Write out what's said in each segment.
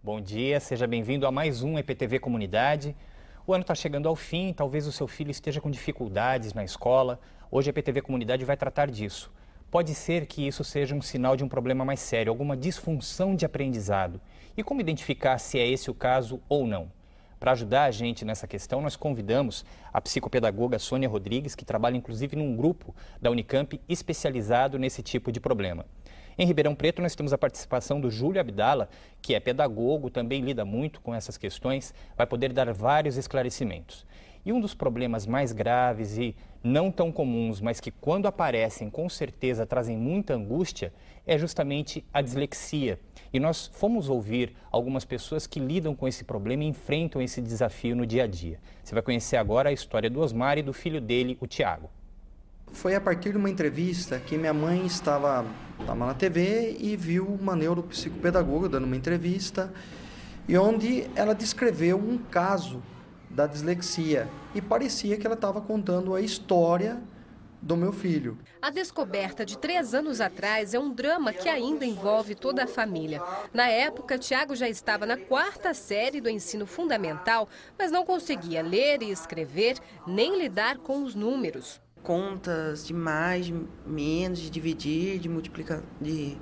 Bom dia, seja bem-vindo a mais um EPTV Comunidade. O ano está chegando ao fim, talvez o seu filho esteja com dificuldades na escola. Hoje a EPTV Comunidade vai tratar disso. Pode ser que isso seja um sinal de um problema mais sério, alguma disfunção de aprendizado. E como identificar se é esse o caso ou não? Para ajudar a gente nessa questão, nós convidamos a psicopedagoga Sônia Rodrigues, que trabalha inclusive num grupo da Unicamp especializado nesse tipo de problema. Em Ribeirão Preto, nós temos a participação do Júlio Abdala, que é pedagogo, também lida muito com essas questões, vai poder dar vários esclarecimentos. E um dos problemas mais graves e não tão comuns, mas que quando aparecem, com certeza trazem muita angústia, é justamente a dislexia. E nós fomos ouvir algumas pessoas que lidam com esse problema e enfrentam esse desafio no dia a dia. Você vai conhecer agora a história do Osmar e do filho dele, o Tiago. Foi a partir de uma entrevista que minha mãe estava na TV e viu uma neuropsicopedagoga dando uma entrevista e onde ela descreveu um caso da dislexia e parecia que ela estava contando a história do meu filho. A descoberta de 3 anos atrás é um drama que ainda envolve toda a família. Na época, Tiago já estava na 4ª série do ensino fundamental, mas não conseguia ler e escrever, nem lidar com os números. Contas de mais, de menos, de dividir, de multiplicar, de...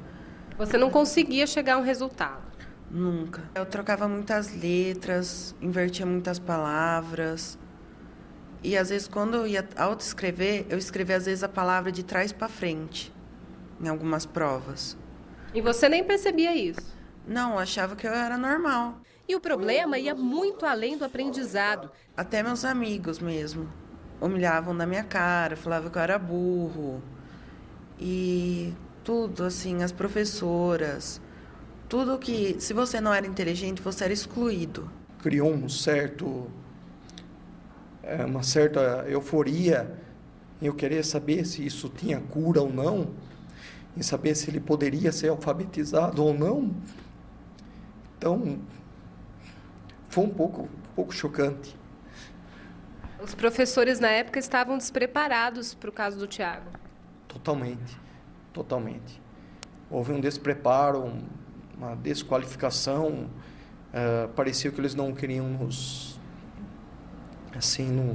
Você não conseguia chegar a um resultado? Nunca. Eu trocava muitas letras, invertia muitas palavras. E às vezes quando eu ia autoescrever, eu escrevia às vezes a palavra de trás para frente, em algumas provas. E você nem percebia isso? Não, eu achava que eu era normal. E o problema ia muito além do aprendizado. Até meus amigos mesmo humilhavam na minha cara, falavam que eu era burro. E tudo, assim, as professoras, tudo que, se você não era inteligente, você era excluído. Criou uma certa euforia em eu querer saber se isso tinha cura ou não, em saber se ele poderia ser alfabetizado ou não. Então, foi um pouco chocante. Os professores na época estavam despreparados para o caso do Tiago. Totalmente. Houve um despreparo, uma desqualificação. Parecia que eles não queriam nos... Assim,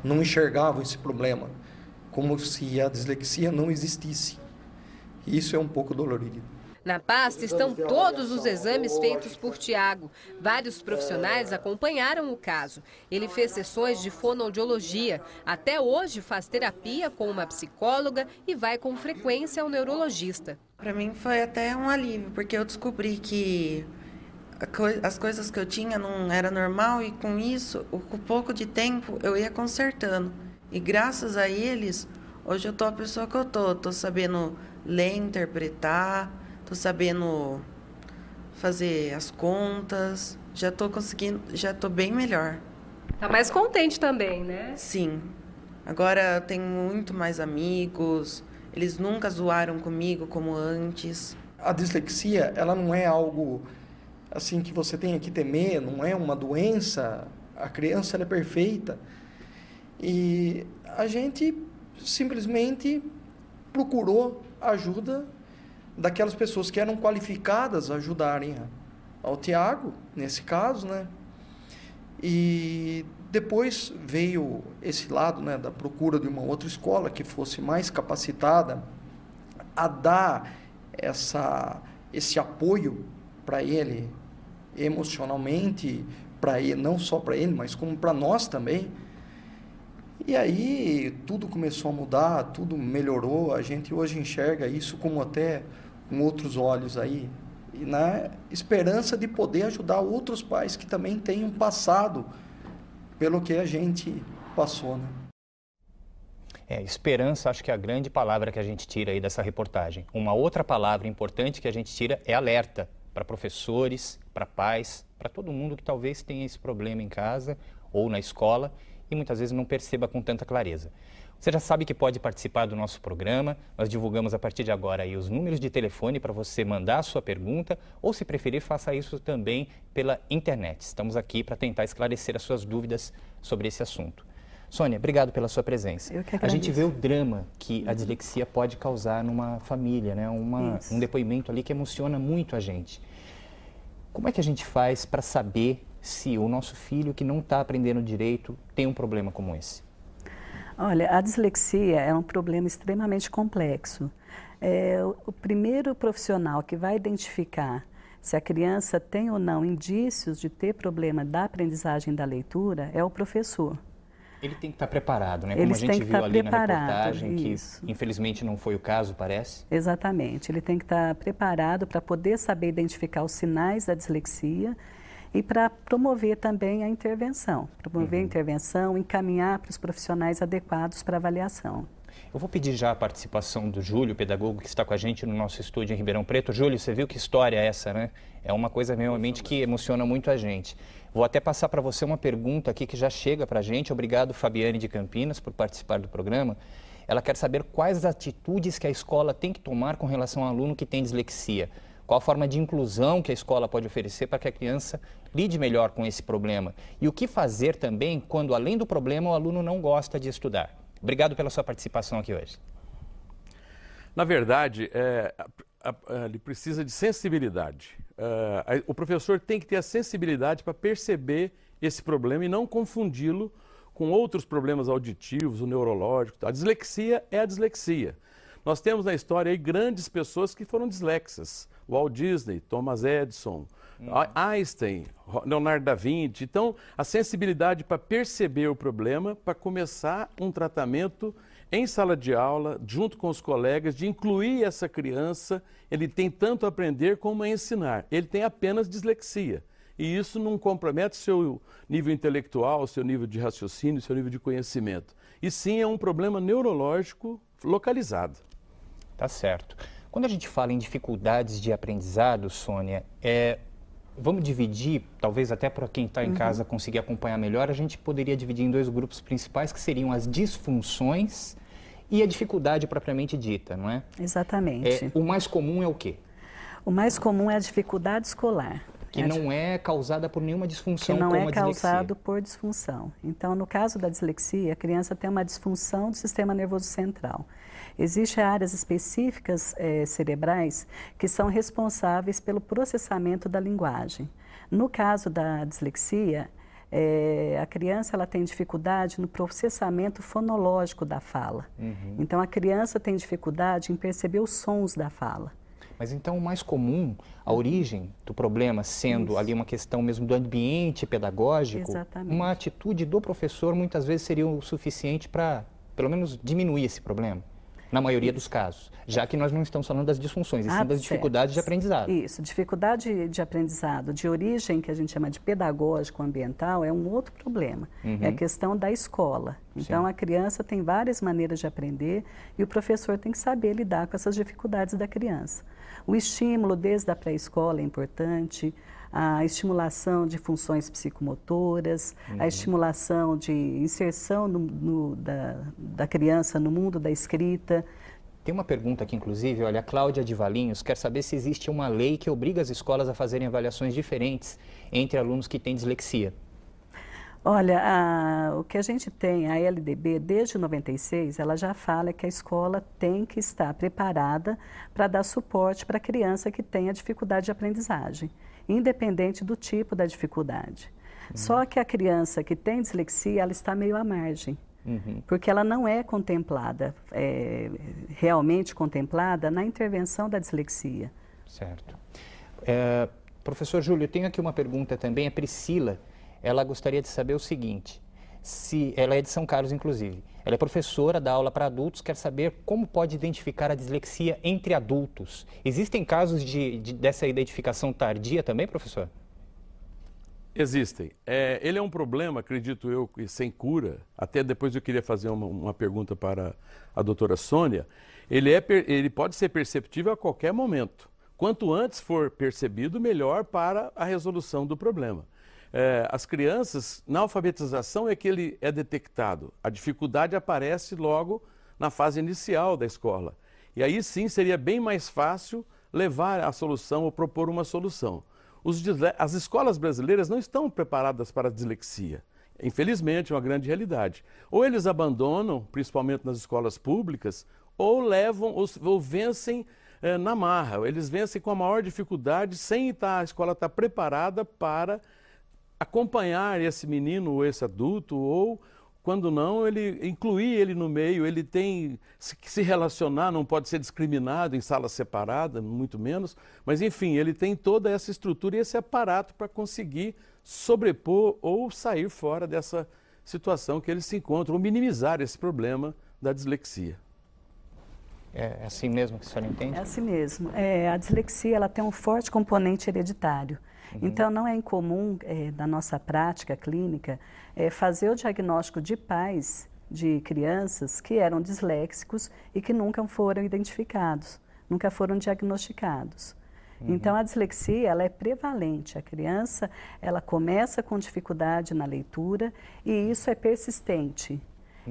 não enxergavam esse problema, como se a dislexia não existisse. E isso é um pouco dolorido. Na pasta estão todos os exames feitos por Tiago. Vários profissionais acompanharam o caso. Ele fez sessões de fonoaudiologia. Até hoje faz terapia com uma psicóloga e vai com frequência ao neurologista. Para mim foi até um alívio, porque eu descobri que as coisas que eu tinha não era normal e com isso, com pouco de tempo, eu ia consertando. E graças a eles, hoje eu tô a pessoa que eu tô. Tô sabendo ler, interpretar, tô sabendo fazer as contas, já tô conseguindo, já tô bem melhor. Tá mais contente também, né? Sim. Agora eu tenho muito mais amigos, eles nunca zoaram comigo como antes. A dislexia, ela não é algo assim que você tenha que temer, não é uma doença. A criança ela é perfeita. E a gente simplesmente procurou ajuda daquelas pessoas que eram qualificadas a ajudarem ao Tiago, nesse caso, né? E depois veio esse lado, né, da procura de uma outra escola que fosse mais capacitada a dar esse apoio para ele emocionalmente, para ele, não só para ele, mas como para nós também. E aí tudo começou a mudar, tudo melhorou, a gente hoje enxerga isso como até com outros olhos aí, e na esperança de poder ajudar outros pais que também tenham passado pelo que a gente passou, né? Esperança, acho que é a grande palavra que a gente tira aí dessa reportagem. Uma outra palavra importante que a gente tira é alerta para professores, para pais, para todo mundo que talvez tenha esse problema em casa ou na escola e muitas vezes não perceba com tanta clareza. Você já sabe que pode participar do nosso programa, nós divulgamos a partir de agora aí os números de telefone para você mandar a sua pergunta ou, se preferir, faça isso também pela internet. Estamos aqui para tentar esclarecer as suas dúvidas sobre esse assunto. Sônia, obrigado pela sua presença. Eu que agradeço. A gente vê o drama que a dislexia pode causar numa família, né? Um depoimento ali que emociona muito a gente. Como é que a gente faz para saber se o nosso filho que não está aprendendo direito tem um problema como esse? Olha, a dislexia é um problema extremamente complexo. O primeiro profissional que vai identificar se a criança tem ou não indícios de ter problema da aprendizagem da leitura é o professor. Ele tem que estar preparado, né? Como a gente viu ali na reportagem, que infelizmente não foi o caso, parece. Exatamente, ele tem que estar preparado para poder saber identificar os sinais da dislexia e para promover também a intervenção. Promover a intervenção, encaminhar para os profissionais adequados para avaliação. Eu vou pedir já a participação do Júlio, pedagogo, que está com a gente no nosso estúdio em Ribeirão Preto. Júlio, você viu que história é essa, né? É uma coisa realmente que emociona muito a gente. Vou até passar para você uma pergunta aqui que já chega para a gente. Obrigado, Fabiane de Campinas, por participar do programa. Ela quer saber quais atitudes que a escola tem que tomar com relação ao aluno que tem dislexia. Qual a forma de inclusão que a escola pode oferecer para que a criança lide melhor com esse problema? E o que fazer também quando, além do problema, o aluno não gosta de estudar? Obrigado pela sua participação aqui hoje. Na verdade, ele precisa de sensibilidade. O professor tem que ter a sensibilidade para perceber esse problema e não confundi-lo com outros problemas auditivos, o neurológico. A dislexia é a dislexia. Nós temos na história aí grandes pessoas que foram dislexas. Walt Disney, Thomas Edison, Einstein, Leonardo da Vinci. Então, a sensibilidade para perceber o problema, para começar um tratamento em sala de aula, junto com os colegas, de incluir essa criança. Ele tem tanto a aprender como a ensinar. Ele tem apenas dislexia. E isso não compromete seu nível intelectual, seu nível de raciocínio, seu nível de conhecimento. E sim é um problema neurológico localizado. Tá certo. Quando a gente fala em dificuldades de aprendizado, Sônia, vamos dividir, talvez até para quem está em casa conseguir acompanhar melhor, a gente poderia dividir em dois grupos principais, que seriam as disfunções e a dificuldade propriamente dita, não é? Exatamente. O mais comum é o quê? O mais comum é a dificuldade escolar. Que não é causada por nenhuma disfunção como a dislexia. Que não é causado por disfunção. Então, no caso da dislexia, a criança tem uma disfunção do sistema nervoso central. Existem áreas específicas cerebrais que são responsáveis pelo processamento da linguagem. No caso da dislexia, a criança ela tem dificuldade no processamento fonológico da fala. Então, a criança tem dificuldade em perceber os sons da fala. Mas então o mais comum, a origem do problema sendo ali uma questão mesmo do ambiente pedagógico, exatamente, uma atitude do professor muitas vezes seria o suficiente para, pelo menos, diminuir esse problema, na maioria dos casos, já que nós não estamos falando das disfunções, e sim das dificuldades de aprendizado. Isso, dificuldade de aprendizado de origem, que a gente chama de pedagógico-ambiental, é um outro problema, é a questão da escola. Então, a criança tem várias maneiras de aprender e o professor tem que saber lidar com essas dificuldades da criança. O estímulo desde a pré-escola é importante, a estimulação de funções psicomotoras, a estimulação de inserção da criança no mundo da escrita. Tem uma pergunta aqui, inclusive, olha, a Cláudia de Valinhos quer saber se existe uma lei que obriga as escolas a fazerem avaliações diferentes entre alunos que têm dislexia. Olha, o que a gente tem, a LDB, desde 96, ela já fala que a escola tem que estar preparada para dar suporte para a criança que tenha dificuldade de aprendizagem, independente do tipo da dificuldade. Só que a criança que tem dislexia, ela está meio à margem, porque ela não é contemplada, realmente contemplada na intervenção da dislexia. Certo. Professor Júlio, eu tenho aqui uma pergunta também, a Priscila. Ela gostaria de saber o seguinte, ela é de São Carlos, inclusive. Ela é professora, dá aula para adultos, quer saber como pode identificar a dislexia entre adultos. Existem casos dessa identificação tardia também, professor? Existem. Ele é um problema, acredito eu, sem cura. Até depois eu queria fazer uma pergunta para a doutora Sônia. Ele pode ser perceptível a qualquer momento. Quanto antes for percebido, melhor para a resolução do problema. As crianças, na alfabetização é que ele é detectado. A dificuldade aparece logo na fase inicial da escola. E aí sim seria bem mais fácil levar a solução ou propor uma solução. As escolas brasileiras não estão preparadas para a dislexia. Infelizmente, é uma grande realidade. Ou eles abandonam, principalmente nas escolas públicas, ou levam ou vencem na marra, eles vencem com a maior dificuldade, sem a escola estar preparada para acompanhar esse menino ou esse adulto, ou, quando não, incluir ele no meio. Ele tem que se relacionar, não pode ser discriminado em sala separada, muito menos, mas enfim, ele tem toda essa estrutura e esse aparato para conseguir sobrepor ou sair fora dessa situação que eles se encontram, ou minimizar esse problema da dislexia. É assim mesmo que a senhora entende? É assim mesmo. A dislexia ela tem um forte componente hereditário. Então, não é incomum, na nossa prática clínica, fazer o diagnóstico de pais de crianças que eram disléxicos e que nunca foram identificados, nunca foram diagnosticados. Então, a dislexia ela é prevalente. A criança ela começa com dificuldade na leitura e isso é persistente.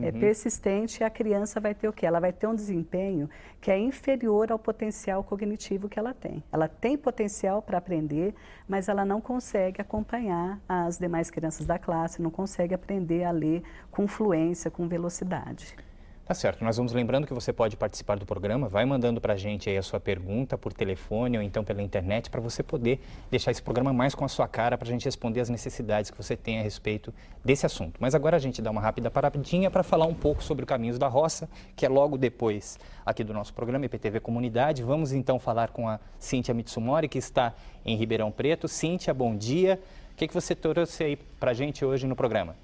É persistente e a criança vai ter o quê? Ela vai ter um desempenho que é inferior ao potencial cognitivo que ela tem. Ela tem potencial para aprender, mas ela não consegue acompanhar as demais crianças da classe, não consegue aprender a ler com fluência, com velocidade. Tá certo, nós vamos lembrando que você pode participar do programa, vai mandando para a gente aí a sua pergunta por telefone ou então pela internet para você poder deixar esse programa mais com a sua cara para a gente responder as necessidades que você tem a respeito desse assunto. Mas agora a gente dá uma rápida paradinha para falar um pouco sobre o Caminhos da Roça, que é logo depois aqui do nosso programa IPTV Comunidade. Vamos então falar com a Cíntia Mitsumori, que está em Ribeirão Preto. Cíntia, bom dia. O que você trouxe aí para a gente hoje no programa?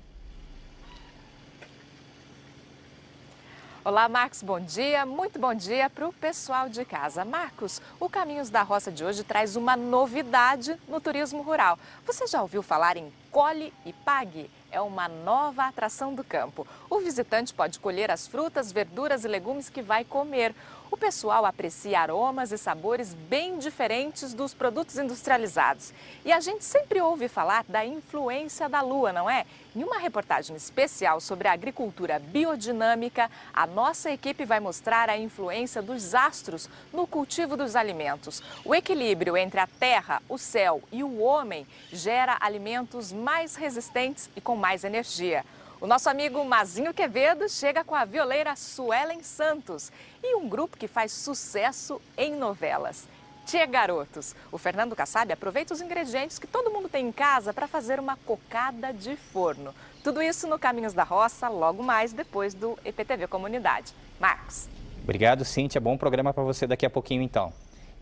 Olá, Marcos, bom dia. Muito bom dia para o pessoal de casa. Marcos, o Caminhos da Roça de hoje traz uma novidade no turismo rural. Você já ouviu falar em Colhe e Pague? É uma nova atração do campo. O visitante pode colher as frutas, verduras e legumes que vai comer. O pessoal aprecia aromas e sabores bem diferentes dos produtos industrializados. E a gente sempre ouve falar da influência da lua, não é? Em uma reportagem especial sobre a agricultura biodinâmica, a nossa equipe vai mostrar a influência dos astros no cultivo dos alimentos. O equilíbrio entre a terra, o céu e o homem gera alimentos mais resistentes e com mais energia. O nosso amigo Mazinho Quevedo chega com a violeira Suelen Santos e um grupo que faz sucesso em novelas. Tchê Garotos. O Fernando Kassab aproveita os ingredientes que todo mundo tem em casa para fazer uma cocada de forno. Tudo isso no Caminhos da Roça, logo mais depois do IPTV Comunidade. Marcos. Obrigado, Cíntia. Bom programa para você daqui a pouquinho, então.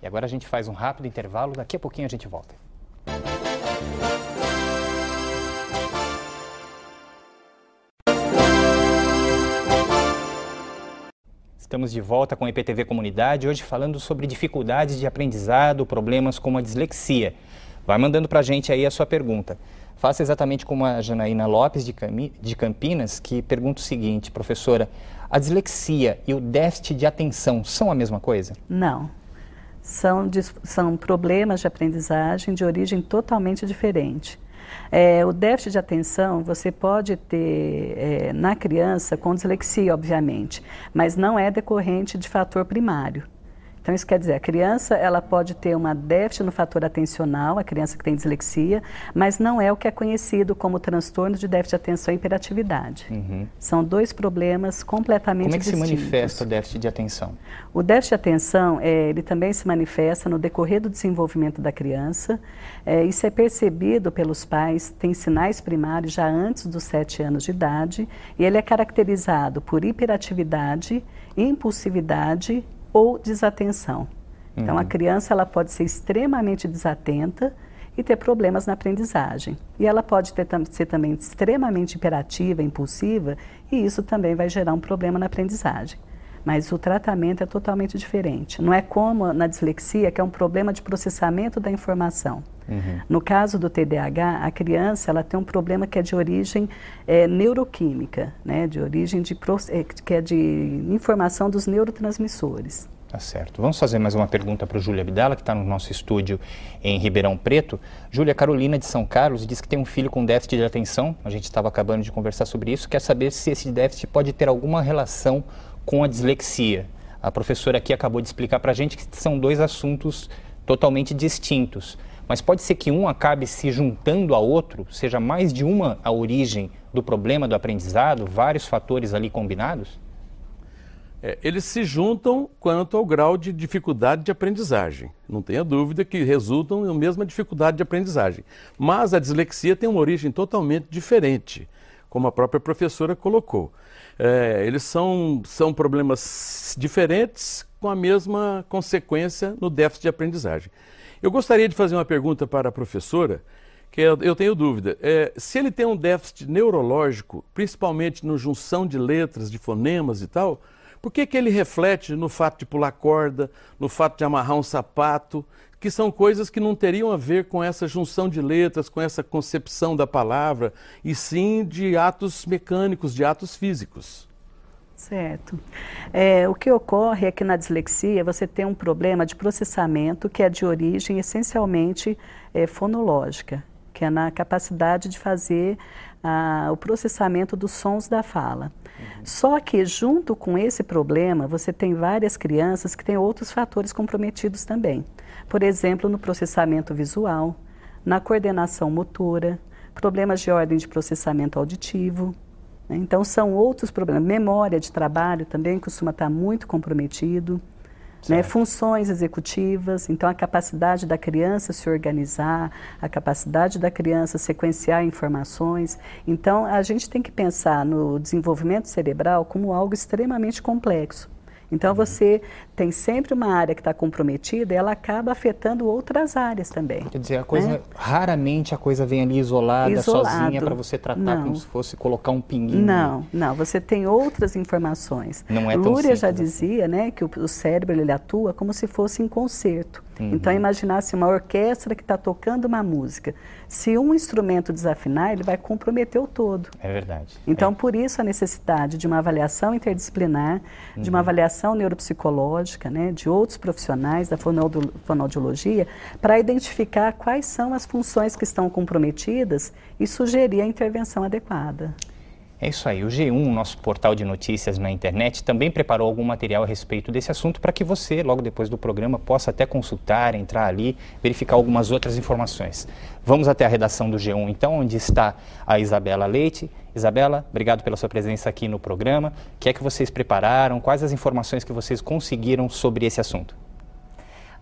E agora a gente faz um rápido intervalo, daqui a pouquinho a gente volta. Estamos de volta com o IPTV Comunidade, hoje falando sobre dificuldades de aprendizado, problemas como a dislexia. Vai mandando para a gente aí a sua pergunta. Faça exatamente como a Janaína Lopes de Campinas, que pergunta o seguinte: professora, a dislexia e o déficit de atenção são a mesma coisa? Não. São problemas de aprendizagem de origem totalmente diferente. O déficit de atenção você pode ter na criança com dislexia, obviamente, mas não é decorrente de fator primário. Então, isso quer dizer, a criança ela pode ter uma déficit no fator atencional, a criança que tem dislexia, mas não é o que é conhecido como transtorno de déficit de atenção e hiperatividade. São dois problemas completamente distintos. Como é que se manifesta o déficit de atenção? O déficit de atenção, ele também se manifesta no decorrer do desenvolvimento da criança. Isso é percebido pelos pais, tem sinais primários já antes dos 7 anos de idade, e ele é caracterizado por hiperatividade, impulsividade ou desatenção. Então, a criança ela pode ser extremamente desatenta e ter problemas na aprendizagem. E ela pode ser também extremamente hiperativa, impulsiva, e isso também vai gerar um problema na aprendizagem. Mas o tratamento é totalmente diferente. Não é como na dislexia, que é um problema de processamento da informação. No caso do TDAH, a criança ela tem um problema que é de origem neuroquímica, né? De origem que é de informação dos neurotransmissores. Tá certo. Vamos fazer mais uma pergunta para o Júlia Abdala, que está no nosso estúdio em Ribeirão Preto. Júlia, Carolina de São Carlos diz que tem um filho com déficit de atenção. A gente estava acabando de conversar sobre isso. Quer saber se esse déficit pode ter alguma relação com a dislexia. A professora aqui acabou de explicar para a gente que são dois assuntos totalmente distintos. Mas pode ser que um acabe se juntando ao outro, seja mais de uma a origem do problema do aprendizado, vários fatores ali combinados? Eles se juntam quanto ao grau de dificuldade de aprendizagem. Não tenha dúvida que resultam na mesma dificuldade de aprendizagem. Mas a dislexia tem uma origem totalmente diferente, como a própria professora colocou. Eles são problemas diferentes com a mesma consequência no déficit de aprendizagem. Eu gostaria de fazer uma pergunta para a professora, que eu tenho dúvida. Se ele tem um déficit neurológico, principalmente na junção de letras, de fonemas e tal, por que ele reflete no fato de pular corda, no fato de amarrar um sapato, que são coisas que não teriam a ver com essa junção de letras, com essa concepção da palavra, e sim de atos mecânicos, de atos físicos? Certo. O que ocorre é que na dislexia você tem um problema de processamento que é de origem essencialmente fonológica, que é na capacidade de fazer o processamento dos sons da fala. Só que junto com esse problema você tem várias crianças que têm outros fatores comprometidos também. Por exemplo, no processamento visual, na coordenação motora, problemas de ordem de processamento auditivo. Então, são outros problemas. Memória de trabalho também costuma estar muito comprometido. Né? Funções executivas, então a capacidade da criança se organizar, a capacidade da criança sequenciar informações. Então, a gente tem que pensar no desenvolvimento cerebral como algo extremamente complexo. Então, você tem sempre uma área que está comprometida e ela acaba afetando outras áreas também. Quer dizer, raramente a coisa vem ali isolada, sozinha, para você tratar como se fosse colocar um pinguinho. Não, você tem outras informações. Não é tão Luria já assim. dizia, né, que o cérebro ele atua como se fosse em concerto. Então, imaginasse uma orquestra que está tocando uma música. Se um instrumento desafinar, ele vai comprometer o todo. É verdade. Então, por isso a necessidade de uma avaliação interdisciplinar, de uma avaliação neuropsicológica, né, de outros profissionais da fonoaudiologia, para identificar quais são as funções que estão comprometidas e sugerir a intervenção adequada. É isso aí. O G1, nosso portal de notícias na internet, também preparou algum material a respeito desse assunto para que você, logo depois do programa, possa até consultar, entrar ali, verificar algumas outras informações. Vamos até a redação do G1, então, onde está a Isabela Leite. Isabela, obrigado pela sua presença aqui no programa. O que é que vocês prepararam? Quais as informações que vocês conseguiram sobre esse assunto?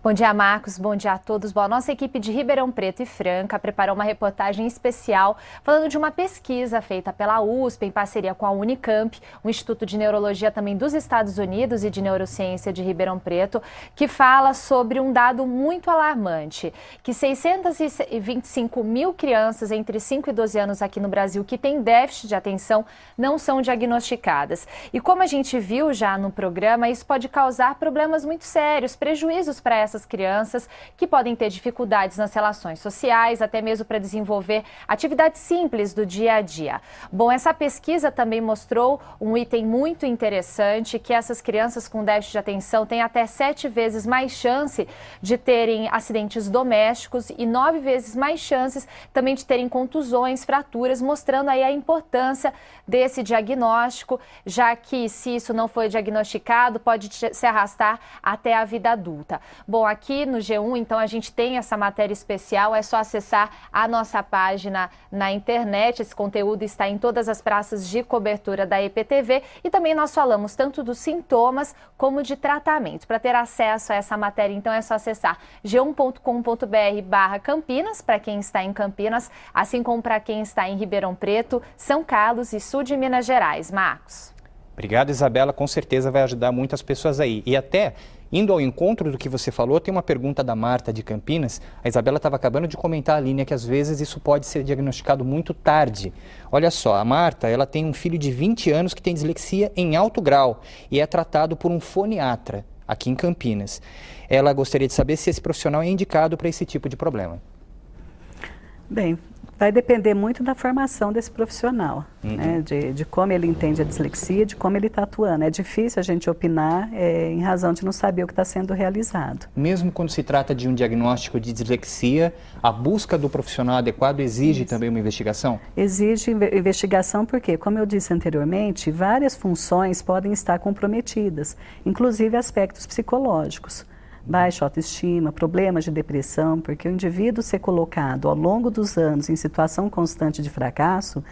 Bom dia, Marcos. Bom dia a todos. Bom, a nossa equipe de Ribeirão Preto e Franca preparou uma reportagem especial falando de uma pesquisa feita pela USP em parceria com a Unicamp, o Instituto de Neurologia também dos Estados Unidos e de Neurociência de Ribeirão Preto, que fala sobre um dado muito alarmante, que 625 mil crianças entre 5 e 12 anos aqui no Brasil que têm déficit de atenção não são diagnosticadas. E como a gente viu já no programa, isso pode causar problemas muito sérios, prejuízos para essas crianças que podem ter dificuldades nas relações sociais, até mesmo para desenvolver atividades simples do dia a dia. Bom, essa pesquisa também mostrou um item muito interessante, que essas crianças com déficit de atenção têm até 7 vezes mais chance de terem acidentes domésticos e 9 vezes mais chances também de terem contusões, fraturas, mostrando aí a importância desse diagnóstico, já que se isso não for diagnosticado, pode se arrastar até a vida adulta. Bom, aqui no G1, então, a gente tem essa matéria especial, é só acessar a nossa página na internet. Esse conteúdo está em todas as praças de cobertura da EPTV e também nós falamos tanto dos sintomas como de tratamento. Para ter acesso a essa matéria, então, é só acessar g1.com.br/Campinas, para quem está em Campinas, assim como para quem está em Ribeirão Preto, São Carlos e sul de Minas Gerais. Marcos. Obrigado, Isabela. Com certeza vai ajudar muitas pessoas aí. E até, indo ao encontro do que você falou, tem uma pergunta da Marta de Campinas. A Isabela estava acabando de comentar ali, né, que às vezes isso pode ser diagnosticado muito tarde. Olha só, a Marta, ela tem um filho de 20 anos que tem dislexia em alto grau e é tratado por um foniatra aqui em Campinas. Ela gostaria de saber se esse profissional é indicado para esse tipo de problema. Bem, vai depender muito da formação desse profissional, né? De como ele entende a dislexia, de como ele está atuando. É difícil a gente opinar em razão de não saber o que está sendo realizado. Mesmo quando se trata de um diagnóstico de dislexia, a busca do profissional adequado exige também uma investigação? Exige investigação porque, como eu disse anteriormente, várias funções podem estar comprometidas, inclusive aspectos psicológicos. baixa autoestima, problemas de depressão, porque o indivíduo ser colocado ao longo dos anos em situação constante de fracasso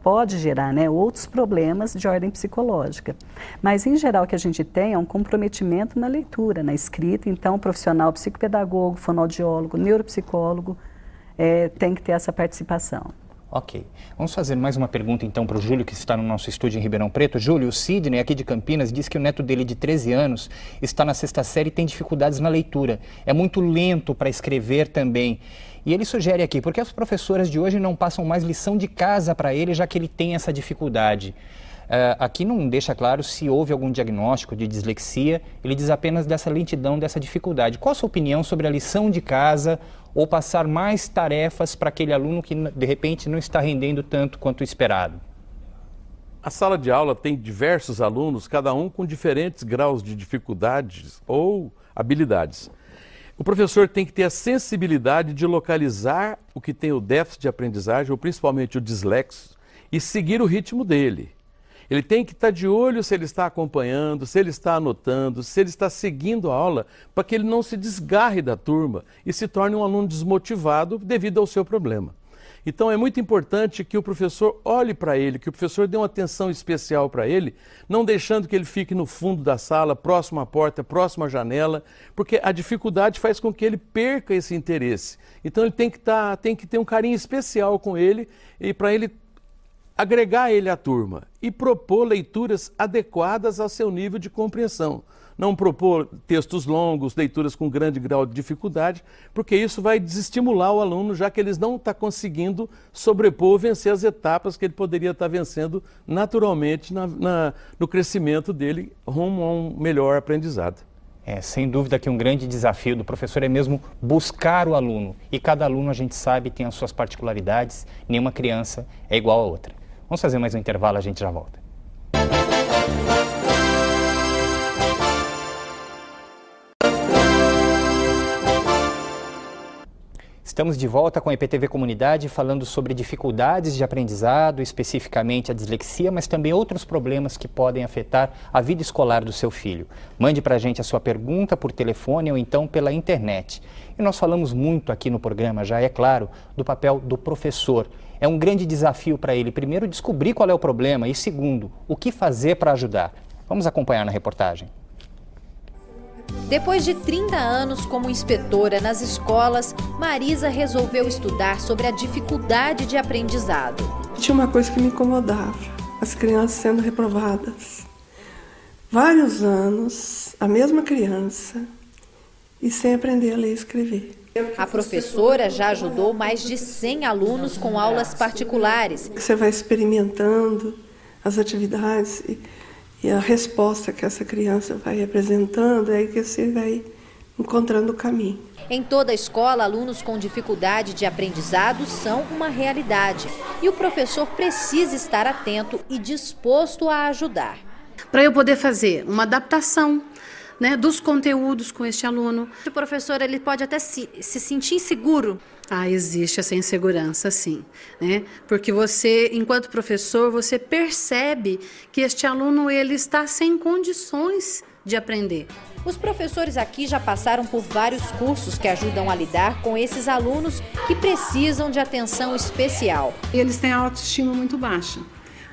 pode gerar, né, outros problemas de ordem psicológica. Mas, em geral, o que a gente tem é um comprometimento na leitura, na escrita. Então, o profissional psicopedagogo, fonoaudiólogo, neuropsicólogo tem que ter essa participação. Ok. Vamos fazer mais uma pergunta então para o Júlio, que está no nosso estúdio em Ribeirão Preto. Júlio, o Sidney, aqui de Campinas, diz que o neto dele de 13 anos está na 6ª série e tem dificuldades na leitura. É muito lento para escrever também. E ele sugere aqui, por que as professoras de hoje não passam mais lição de casa para ele, já que ele tem essa dificuldade? Aqui não deixa claro se houve algum diagnóstico de dislexia, ele diz apenas dessa lentidão, dessa dificuldade. Qual a sua opinião sobre a lição de casa ou passar mais tarefas para aquele aluno que, de repente, não está rendendo tanto quanto esperado? A sala de aula tem diversos alunos, cada um com diferentes graus de dificuldades ou habilidades. O professor tem que ter a sensibilidade de localizar o que tem o déficit de aprendizagem, ou principalmente o dislexo, e seguir o ritmo dele. Ele tem que estar de olho se ele está acompanhando, se ele está anotando, se ele está seguindo a aula, para que ele não se desgarre da turma e se torne um aluno desmotivado devido ao seu problema. Então é muito importante que o professor olhe para ele, que o professor dê uma atenção especial para ele, não deixando que ele fique no fundo da sala, próximo à porta, próximo à janela, porque a dificuldade faz com que ele perca esse interesse. Então ele tem que ter um carinho especial com ele e para ele agregar ele à turma e propor leituras adequadas ao seu nível de compreensão. Não propor textos longos, leituras com grande grau de dificuldade, porque isso vai desestimular o aluno, já que ele não está conseguindo sobrepor, vencer as etapas que ele poderia estar vencendo naturalmente no crescimento dele rumo a um melhor aprendizado. Sem dúvida que um grande desafio do professor é mesmo buscar o aluno. E cada aluno, a gente sabe, tem as suas particularidades, nenhuma criança é igual a outra. Vamos fazer mais um intervalo, a gente já volta. Estamos de volta com a EPTV Comunidade, falando sobre dificuldades de aprendizado, especificamente a dislexia, mas também outros problemas que podem afetar a vida escolar do seu filho. Mande para a gente a sua pergunta por telefone ou então pela internet. E nós falamos muito aqui no programa, já é claro, do papel do professor. É um grande desafio para ele, primeiro, descobrir qual é o problema e, segundo, o que fazer para ajudar. Vamos acompanhar na reportagem. Depois de 30 anos como inspetora nas escolas, Marisa resolveu estudar sobre a dificuldade de aprendizado. Tinha uma coisa que me incomodava, as crianças sendo reprovadas. Vários anos, a mesma criança, e sem aprender a ler e escrever. A professora já ajudou mais de 100 alunos com aulas particulares. Você vai experimentando as atividades e a resposta que essa criança vai apresentando, é aí que você vai encontrando o caminho. Em toda a escola, alunos com dificuldade de aprendizado são uma realidade. E o professor precisa estar atento e disposto a ajudar. Para eu poder fazer uma adaptação, né, dos conteúdos com este aluno. O professor ele pode até se sentir inseguro. Existe essa insegurança, sim, né? Porque você, enquanto professor, você percebe que este aluno ele está sem condições de aprender. Os professores aqui já passaram por vários cursos que ajudam a lidar com esses alunos que precisam de atenção especial. Eles têm a autoestima muito baixa.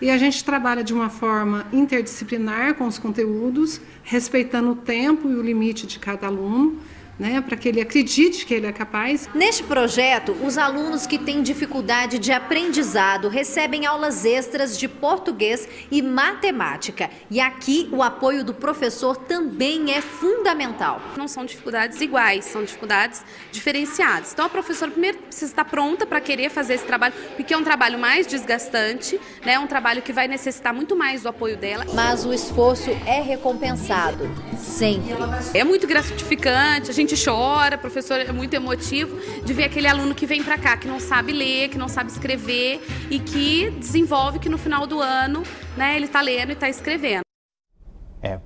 E a gente trabalha de uma forma interdisciplinar com os conteúdos, respeitando o tempo e o limite de cada aluno, né, para que ele acredite que ele é capaz. Neste projeto, os alunos que têm dificuldade de aprendizado recebem aulas extras de português e matemática. E aqui o apoio do professor também é fundamental. Não são dificuldades iguais, são dificuldades diferenciadas. Então a professora primeiro precisa estar pronta para querer fazer esse trabalho, porque é um trabalho mais desgastante, né, é um trabalho que vai necessitar muito mais do apoio dela. Mas o esforço é recompensado, sempre. É muito gratificante, a gente chora, o professor é muito emotivo de ver aquele aluno que vem para cá, que não sabe ler, que não sabe escrever e que desenvolve que no final do ano, né, ele está lendo e está escrevendo.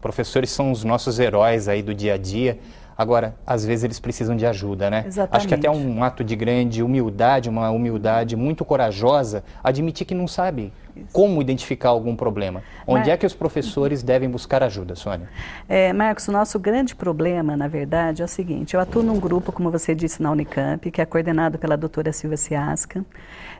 Professores são os nossos heróis aí do dia a dia. Agora, às vezes eles precisam de ajuda, né? Exatamente. Acho que até um ato de grande humildade, uma humildade muito corajosa, admitir que não sabe como identificar algum problema? Onde é que os professores devem buscar ajuda, Sônia? Marcos, o nosso grande problema, na verdade, é o seguinte: eu atuo num grupo, como você disse, na Unicamp, que é coordenado pela doutora Silvia Ciasca.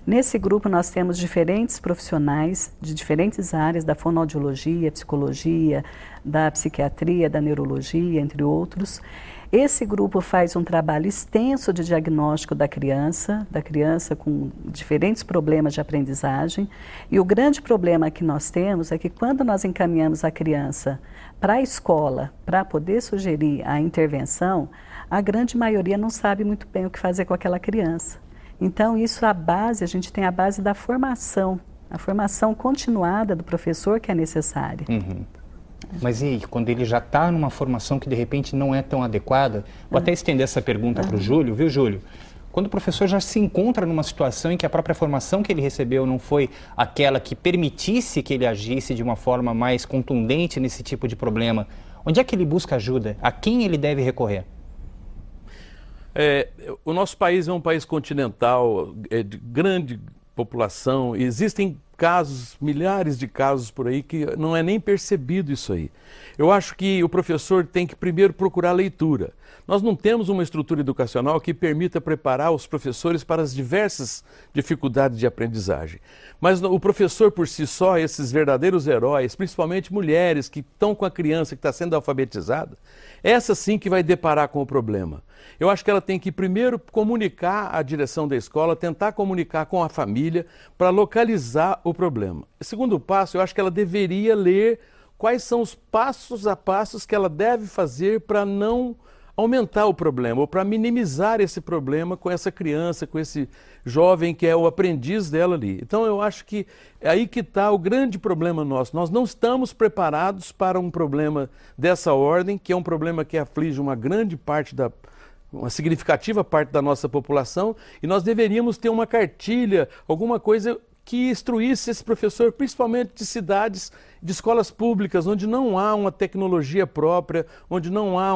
Nesse grupo nós temos diferentes profissionais de diferentes áreas, da fonoaudiologia, psicologia, da psiquiatria, da neurologia, entre outros. Esse grupo faz um trabalho extenso de diagnóstico da criança com diferentes problemas de aprendizagem. E o grande problema que nós temos é que quando nós encaminhamos a criança para a escola para poder sugerir a intervenção, a grande maioria não sabe muito bem o que fazer com aquela criança. Então, isso a gente tem a base da formação, a formação continuada do professor que é necessária. Uhum. Mas e aí, quando ele já está numa formação que de repente não é tão adequada? Vou até estender essa pergunta para o Júlio, viu, Júlio? Quando o professor já se encontra numa situação em que a própria formação que ele recebeu não foi aquela que permitisse que ele agisse de uma forma mais contundente nesse tipo de problema, onde é que ele busca ajuda? A quem ele deve recorrer? O nosso país é um país continental, de grande população, e existem casos, milhares de casos por aí que não é nem percebido isso aí. Eu acho que o professor tem que primeiro procurar leitura. Nós não temos uma estrutura educacional que permita preparar os professores para as diversas dificuldades de aprendizagem. Mas o professor por si só, esses verdadeiros heróis, principalmente mulheres que estão com a criança que está sendo alfabetizada, essa sim que vai deparar com o problema. Eu acho que ela tem que primeiro comunicar à direção da escola, tentar comunicar com a família para localizar o problema. O segundo passo, eu acho que ela deveria ler quais são os passos a passos que ela deve fazer para não aumentar o problema, ou para minimizar esse problema com essa criança, com esse jovem que é o aprendiz dela ali. Então eu acho que é aí que está o grande problema nosso. Nós não estamos preparados para um problema dessa ordem, que é um problema que aflige uma grande parte uma significativa parte da nossa população, e nós deveríamos ter uma cartilha, alguma coisa que instruísse esse professor, principalmente de cidades, de escolas públicas, onde não há uma tecnologia própria, onde não há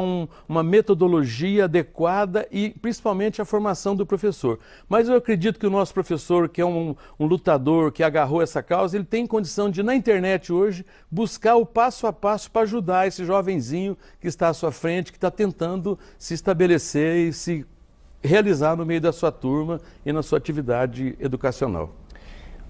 uma metodologia adequada e principalmente a formação do professor. Mas eu acredito que o nosso professor, que é um lutador, que agarrou essa causa, ele tem condição de, na internet hoje, buscar o passo a passo para ajudar esse jovenzinho que está à sua frente, que está tentando se estabelecer e se realizar no meio da sua turma e na sua atividade educacional.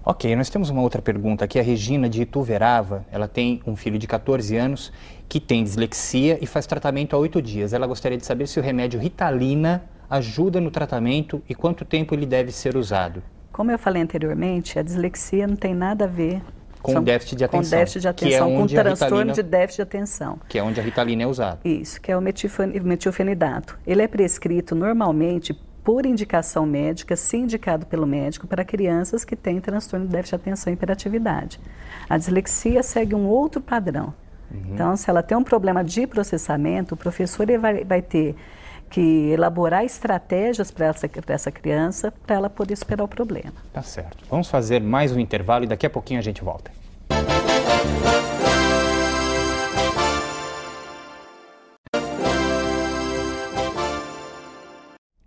Ok, nós temos uma outra pergunta aqui, a Regina de Ituverava, ela tem um filho de 14 anos que tem dislexia e faz tratamento há 8 dias. Ela gostaria de saber se o remédio Ritalina ajuda no tratamento e quanto tempo ele deve ser usado. Como eu falei anteriormente, a dislexia não tem nada a ver com déficit de atenção. Com déficit de atenção, com transtorno de déficit de atenção. Que é onde a Ritalina é usada. Isso, que é o metilfenidato. Ele é prescrito normalmente por indicação médica, se indicado pelo médico, para crianças que têm transtorno de déficit de atenção e hiperatividade. A dislexia segue um outro padrão. Então, se ela tem um problema de processamento, o professor vai ter que elaborar estratégias para essa criança, para ela poder superar o problema. Tá certo. Vamos fazer mais um intervalo e daqui a pouquinho a gente volta.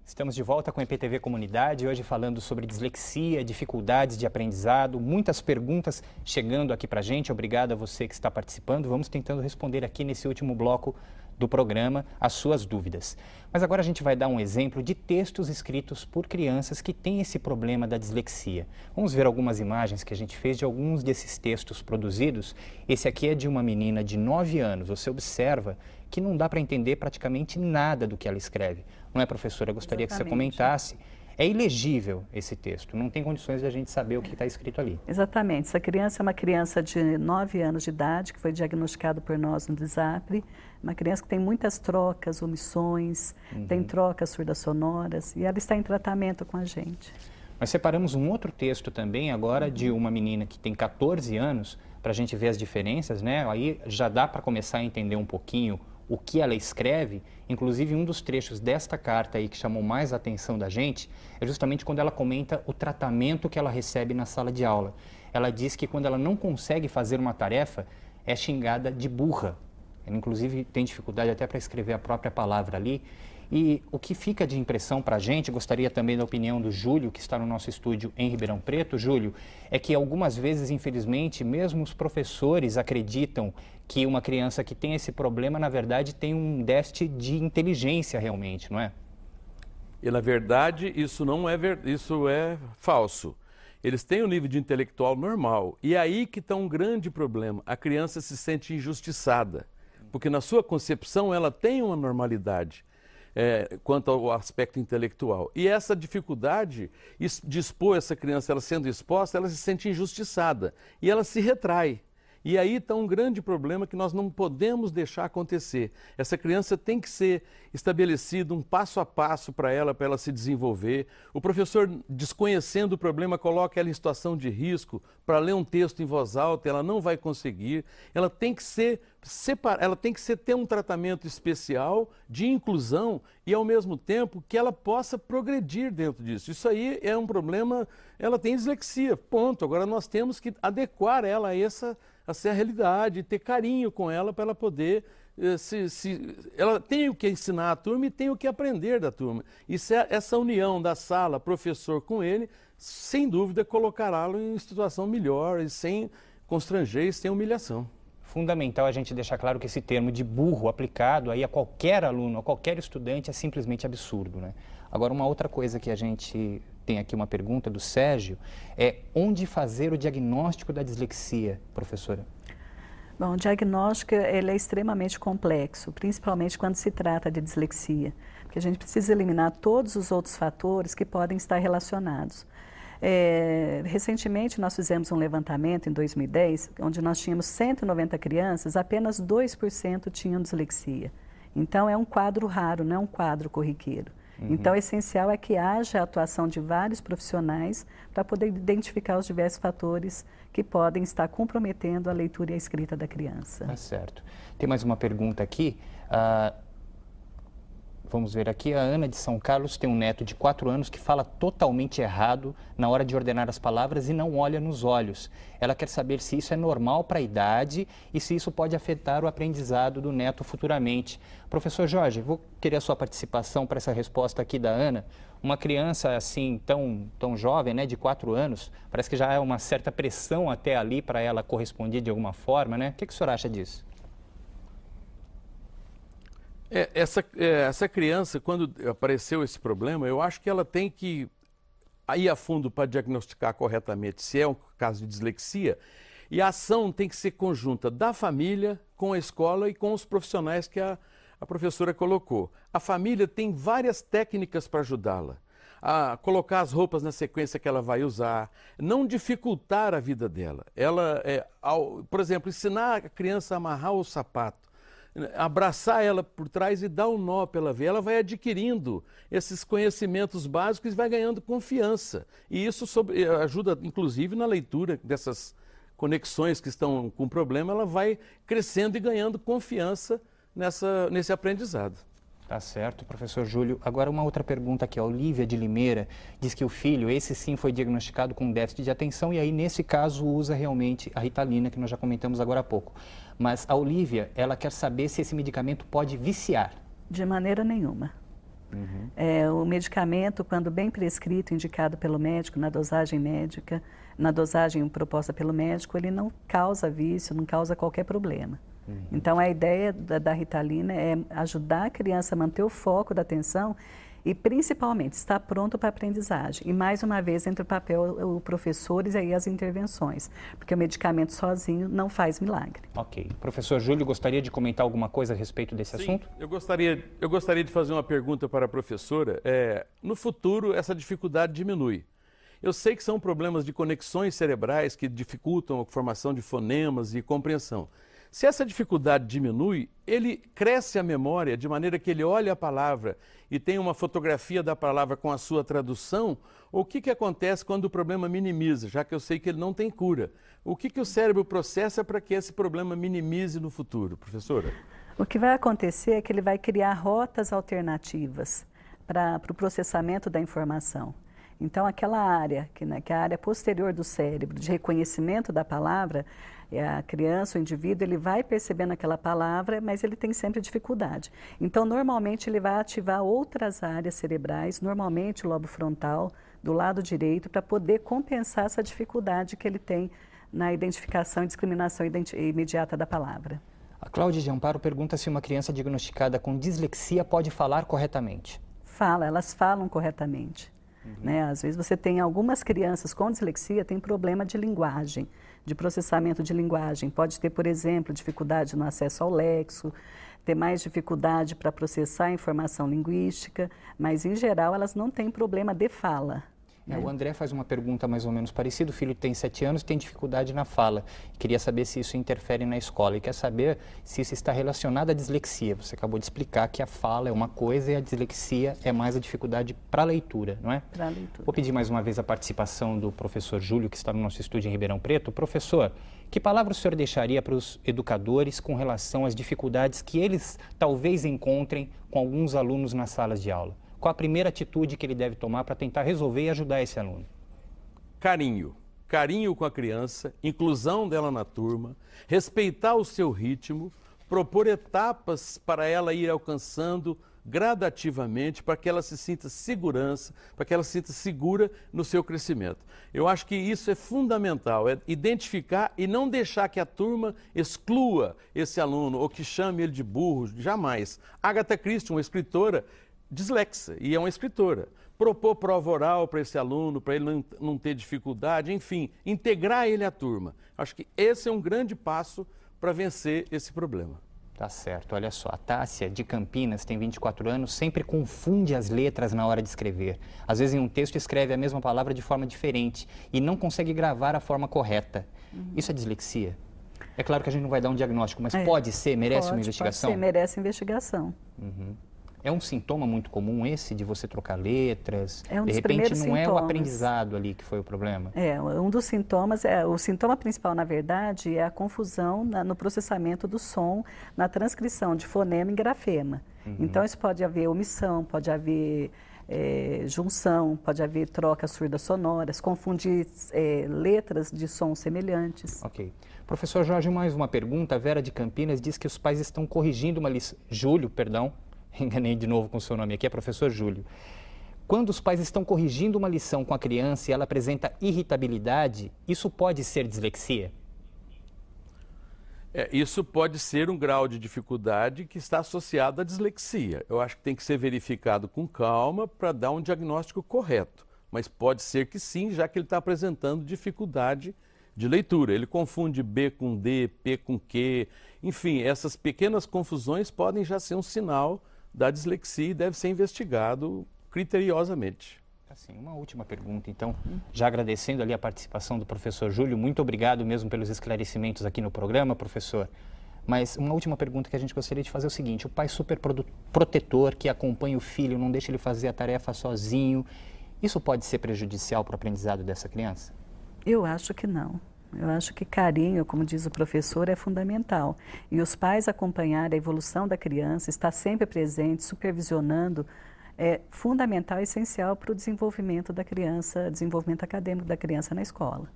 Estamos de volta com a EPTV Comunidade, hoje falando sobre dislexia, dificuldades de aprendizado, muitas perguntas chegando aqui para a gente. Obrigado a você que está participando. Vamos tentando responder aqui nesse último bloco do programa as suas dúvidas. Mas agora a gente vai dar um exemplo de textos escritos por crianças que têm esse problema da dislexia. Vamos ver algumas imagens que a gente fez de alguns desses textos produzidos. Esse aqui é de uma menina de 9 anos. Você observa que não dá para entender praticamente nada do que ela escreve. Não é, professora? Eu gostaria que você comentasse. É ilegível esse texto, não tem condições de a gente saber o que está escrito ali. Exatamente. Essa criança é uma criança de 9 anos de idade, que foi diagnosticada por nós no DESAPRE. Uma criança que tem muitas trocas, omissões, tem trocas surdas sonoras, e ela está em tratamento com a gente. Nós separamos um outro texto também agora de uma menina que tem 14 anos, para a gente ver as diferenças, né? Aí já dá para começar a entender um pouquinho o que ela escreve. Inclusive, um dos trechos desta carta aí que chamou mais a atenção da gente é justamente quando ela comenta o tratamento que ela recebe na sala de aula. Ela diz que quando ela não consegue fazer uma tarefa, é xingada de burra. Ela, inclusive, tem dificuldade até para escrever a própria palavra ali. E o que fica de impressão para a gente, gostaria também da opinião do Júlio, que está no nosso estúdio em Ribeirão Preto. Júlio, é que algumas vezes, infelizmente, mesmo os professores acreditam que uma criança que tem esse problema, na verdade, tem um déficit de inteligência realmente, não é? E, na verdade, isso é falso. Eles têm um nível de intelectual normal. E é aí que está um grande problema. A criança se sente injustiçada, porque na sua concepção ela tem uma normalidade. Quanto ao aspecto intelectual. E essa dificuldade de expor essa criança, ela sendo exposta, ela se sente injustiçada e ela se retrai. E aí está um grande problema que nós não podemos deixar acontecer. Essa criança tem que ser estabelecido um passo a passo para ela se desenvolver. O professor, desconhecendo o problema, coloca ela em situação de risco para ler um texto em voz alta, ela não vai conseguir. Ela tem que ter um tratamento especial de inclusão e, ao mesmo tempo, que ela possa progredir dentro disso. Isso aí é um problema, ela tem dislexia, ponto. Agora nós temos que adequar ela a essa realidade, ter carinho com ela para ela poder, ela tem o que ensinar à turma e tem o que aprender da turma. E essa união da sala, professor com ele, sem dúvida colocá-lo em situação melhor e sem constranger e sem humilhação. Fundamental a gente deixar claro que esse termo de burro aplicado aí a qualquer aluno, a qualquer estudante, é simplesmente absurdo, né? Agora, uma outra coisa que a gente tem aqui, uma pergunta do Sérgio, é onde fazer o diagnóstico da dislexia, professora? Bom, o diagnóstico ele é extremamente complexo, principalmente quando se trata de dislexia, porque a gente precisa eliminar todos os outros fatores que podem estar relacionados. Recentemente nós fizemos um levantamento em 2010, onde nós tínhamos 190 crianças, apenas 2% tinham dislexia. Então é um quadro raro, não é um quadro corriqueiro. Então, o essencial é que haja a atuação de vários profissionais para poder identificar os diversos fatores que podem estar comprometendo a leitura e a escrita da criança. Tá certo. Tem mais uma pergunta aqui. Vamos ver aqui, a Ana de São Carlos tem um neto de 4 anos que fala totalmente errado na hora de ordenar as palavras e não olha nos olhos. Ela quer saber se isso é normal para a idade e se isso pode afetar o aprendizado do neto futuramente. Professor Jorge, vou querer a sua participação para essa resposta aqui da Ana. Uma criança assim tão jovem, né, de 4 anos, parece que já é uma certa pressão até ali para ela corresponder de alguma forma, né? O que o senhor acha disso? Essa criança, quando apareceu esse problema, eu acho que ela tem que ir a fundo para diagnosticar corretamente se é um caso de dislexia, e a ação tem que ser conjunta da família com a escola e com os profissionais que a professora colocou. A família tem várias técnicas para ajudá-la a colocar as roupas na sequência que ela vai usar, não dificultar a vida dela. Por exemplo, ensinar a criança a amarrar o sapato, abraçar ela por trás e dar um nó para ela ver. Ela vai adquirindo esses conhecimentos básicos e vai ganhando confiança. E isso ajuda, inclusive, na leitura dessas conexões que estão com problema, ela vai crescendo e ganhando confiança nesse aprendizado. Tá certo, professor Júlio. Agora uma outra pergunta aqui, a Olívia de Limeira diz que o filho, esse sim foi diagnosticado com déficit de atenção e aí nesse caso usa realmente a Ritalina, que nós já comentamos agora há pouco. Mas a Olívia, ela quer saber se esse medicamento pode viciar. De maneira nenhuma. O medicamento, quando bem prescrito, indicado pelo médico, na dosagem médica, na dosagem proposta pelo médico, ele não causa vício, não causa qualquer problema. Então, a ideia da Ritalina é ajudar a criança a manter o foco da atenção e, principalmente, estar pronto para a aprendizagem. E, mais uma vez, entre o papel o professores e aí as intervenções, porque o medicamento sozinho não faz milagre. Ok. Professor Júlio, gostaria de comentar alguma coisa a respeito desse assunto? Eu gostaria de fazer uma pergunta para a professora. No futuro, essa dificuldade diminui. Eu sei que são problemas de conexões cerebrais que dificultam a formação de fonemas e compreensão. Se essa dificuldade diminui, ele cresce a memória de maneira que ele olha a palavra e tem uma fotografia da palavra com a sua tradução. O que acontece quando o problema minimiza, já que eu sei que ele não tem cura? O que o cérebro processa para que esse problema minimize no futuro, professora? O que vai acontecer é que ele vai criar rotas alternativas para o processamento da informação. Então, aquela área, que é a área posterior do cérebro, de reconhecimento da palavra, A criança, o indivíduo, ele vai percebendo aquela palavra, mas ele tem sempre dificuldade. Então, normalmente, ele vai ativar outras áreas cerebrais, normalmente o lobo frontal, do lado direito, para poder compensar essa dificuldade que ele tem na identificação e discriminação imediata da palavra. A Cláudia de Amparo pergunta se uma criança diagnosticada com dislexia pode falar corretamente. Elas falam corretamente. Né? Às vezes você tem algumas crianças com dislexia, tem problema de linguagem, de processamento de linguagem. Pode ter, por exemplo, dificuldade no acesso ao léxico, ter mais dificuldade para processar a informação linguística, mas em geral elas não têm problema de fala. O André faz uma pergunta mais ou menos parecida. O filho tem 7 anos e tem dificuldade na fala. Queria saber se isso interfere na escola e quer saber se isso está relacionado à dislexia. Você acabou de explicar que a fala é uma coisa e a dislexia é mais a dificuldade para a leitura, não é? Para a leitura. Vou pedir mais uma vez a participação do professor Júlio, que está no nosso estúdio em Ribeirão Preto. Professor, que palavra o senhor deixaria para os educadores com relação às dificuldades que eles talvez encontrem com alguns alunos nas salas de aula? Qual a primeira atitude que ele deve tomar para tentar resolver e ajudar esse aluno? Carinho. Carinho com a criança, inclusão dela na turma, respeitar o seu ritmo, propor etapas para ela ir alcançando gradativamente, para que ela se sinta segurança, para que ela se sinta segura no seu crescimento. Eu acho que isso é fundamental, é identificar e não deixar que a turma exclua esse aluno ou que chame ele de burro, jamais. Agatha Christie, uma escritora dislexa e é uma escritora. Propor prova oral para esse aluno, para ele não ter dificuldade, enfim, integrar ele à turma. Acho que esse é um grande passo para vencer esse problema. Tá certo, olha só, a Tássia de Campinas tem 24 anos, sempre confunde as letras na hora de escrever. Às vezes em um texto escreve a mesma palavra de forma diferente e não consegue gravar a forma correta. Isso é dislexia? É claro que a gente não vai dar um diagnóstico, mas pode ser, merece uma investigação? Pode ser, merece investigação. É um sintoma muito comum esse de você trocar letras? É um dos de repente primeiros não sintomas. É o aprendizado ali que foi o problema? Um dos sintomas, o sintoma principal, na verdade, é a confusão no processamento do som, na transcrição de fonema em grafema. Então, isso pode haver omissão, pode haver junção, pode haver trocas surdas sonoras, confundir letras de sons semelhantes. Ok. Professor Jorge, mais uma pergunta. A Vera de Campinas diz que os pais estão corrigindo uma lição... Júlio, perdão. Enganei de novo com o seu nome aqui, é professor Júlio. Quando os pais estão corrigindo uma lição com a criança e ela apresenta irritabilidade, isso pode ser dislexia? Isso pode ser um grau de dificuldade que está associado à dislexia. Eu acho que tem que ser verificado com calma para dar um diagnóstico correto. Mas pode ser que sim, já que ele está apresentando dificuldade de leitura. Ele confunde B com D, P com Q. Enfim, essas pequenas confusões podem já ser um sinal da dislexia e deve ser investigado criteriosamente. Assim, uma última pergunta, então, já agradecendo ali a participação do professor Júlio, muito obrigado mesmo pelos esclarecimentos aqui no programa, professor. Mas uma última pergunta que a gente gostaria de fazer é o seguinte: o pai super protetor que acompanha o filho, não deixa ele fazer a tarefa sozinho, isso pode ser prejudicial para o aprendizado dessa criança? Eu acho que não. Eu acho que carinho, como diz o professor, é fundamental. E os pais acompanhar a evolução da criança, estar sempre presente, supervisionando, é fundamental e essencial para o desenvolvimento da criança, desenvolvimento acadêmico da criança na escola.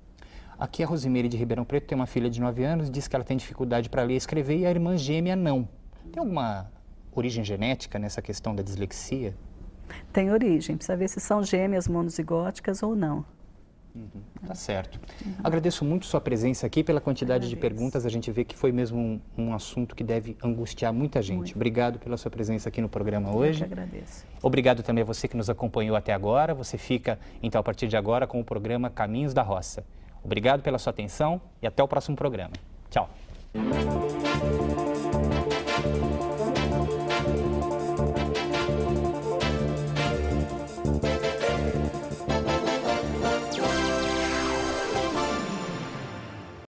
Aqui a Rosimeire de Ribeirão Preto tem uma filha de 9 anos, diz que ela tem dificuldade para ler e escrever e a irmã gêmea não. Tem alguma origem genética nessa questão da dislexia? Tem origem, precisa ver se são gêmeas monozigóticas ou não. Tá certo. Agradeço muito sua presença aqui, pela quantidade de perguntas. A gente vê que foi mesmo um assunto que deve angustiar muita gente. Muito. Obrigado pela sua presença aqui no programa hoje. Eu que agradeço. Obrigado também a você que nos acompanhou até agora. Você fica, então, a partir de agora com o programa Caminhos da Roça. Obrigado pela sua atenção e até o próximo programa. Tchau.